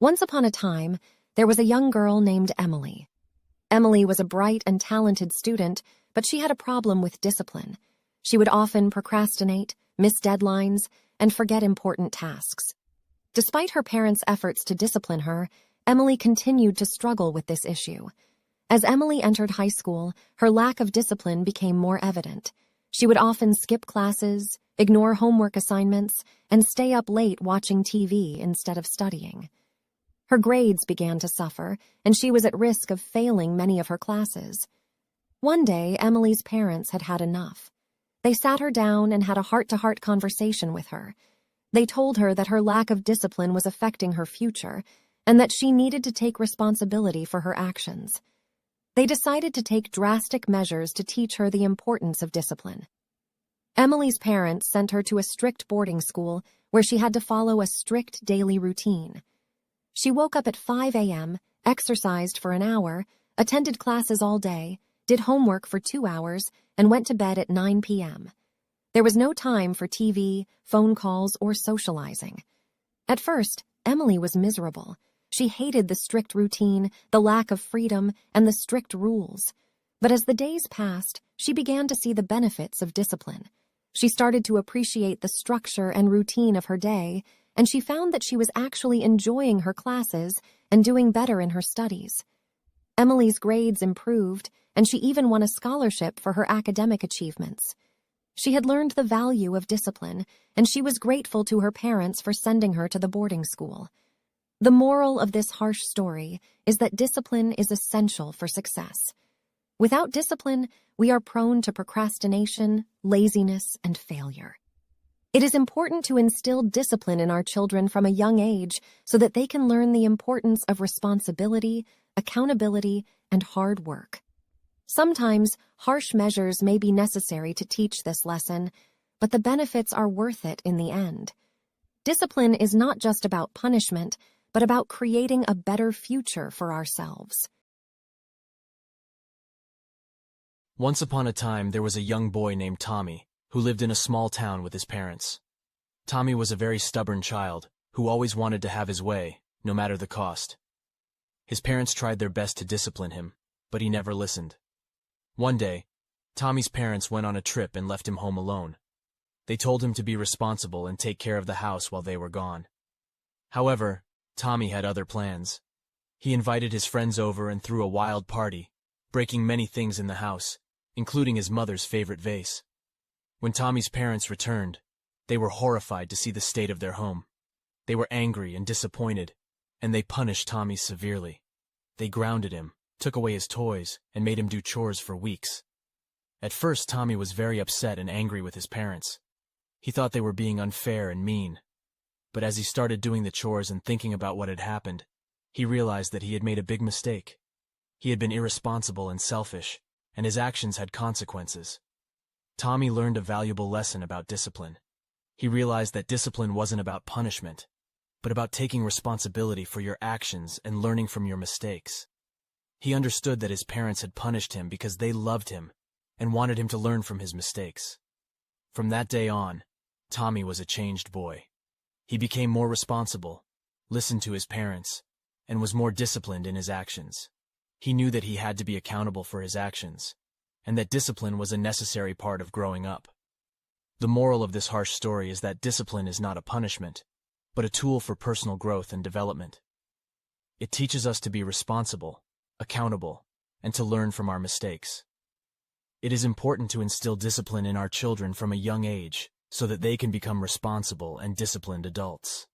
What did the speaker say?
Once upon a time, there was a young girl named Emily. Emily was a bright and talented student, but she had a problem with discipline. She would often procrastinate, miss deadlines, and forget important tasks. Despite her parents' efforts to discipline her, Emily continued to struggle with this issue. As Emily entered high school, her lack of discipline became more evident. She would often skip classes, ignore homework assignments, and stay up late watching TV instead of studying. Her grades began to suffer, and she was at risk of failing many of her classes. One day, Emily's parents had had enough. They sat her down and had a heart-to-heart conversation with her. They told her that her lack of discipline was affecting her future, and that she needed to take responsibility for her actions. They decided to take drastic measures to teach her the importance of discipline. Emily's parents sent her to a strict boarding school where she had to follow a strict daily routine. She woke up at 5 a.m., exercised for an hour, attended classes all day, did homework for 2 hours, and went to bed at 9 p.m. There was no time for TV, phone calls, or socializing. At first, Emily was miserable. She hated the strict routine, the lack of freedom, and the strict rules. But as the days passed, she began to see the benefits of discipline. She started to appreciate the structure and routine of her day, and she found that she was actually enjoying her classes and doing better in her studies. Emily's grades improved, and she even won a scholarship for her academic achievements. She had learned the value of discipline, and she was grateful to her parents for sending her to the boarding school. The moral of this harsh story is that discipline is essential for success. Without discipline, we are prone to procrastination, laziness, and failure. It is important to instill discipline in our children from a young age so that they can learn the importance of responsibility, accountability, and hard work. Sometimes, harsh measures may be necessary to teach this lesson, but the benefits are worth it in the end. Discipline is not just about punishment, but about creating a better future for ourselves. Once upon a time, there was a young boy named Tommy, who lived in a small town with his parents. Tommy was a very stubborn child, who always wanted to have his way, no matter the cost. His parents tried their best to discipline him, but he never listened. One day, Tommy's parents went on a trip and left him home alone. They told him to be responsible and take care of the house while they were gone. However, Tommy had other plans. He invited his friends over and threw a wild party, breaking many things in the house, including his mother's favorite vase. When Tommy's parents returned, they were horrified to see the state of their home. They were angry and disappointed, and they punished Tommy severely. They grounded him, took away his toys, and made him do chores for weeks. At first, Tommy was very upset and angry with his parents. He thought they were being unfair and mean. But as he started doing the chores and thinking about what had happened, he realized that he had made a big mistake. He had been irresponsible and selfish, and his actions had consequences. Tommy learned a valuable lesson about discipline. He realized that discipline wasn't about punishment, but about taking responsibility for your actions and learning from your mistakes. He understood that his parents had punished him because they loved him and wanted him to learn from his mistakes. From that day on, Tommy was a changed boy. He became more responsible, listened to his parents, and was more disciplined in his actions. He knew that he had to be accountable for his actions, and that discipline was a necessary part of growing up. The moral of this harsh story is that discipline is not a punishment, but a tool for personal growth and development. It teaches us to be responsible, accountable, and to learn from our mistakes. It is important to instill discipline in our children from a young age so that they can become responsible and disciplined adults.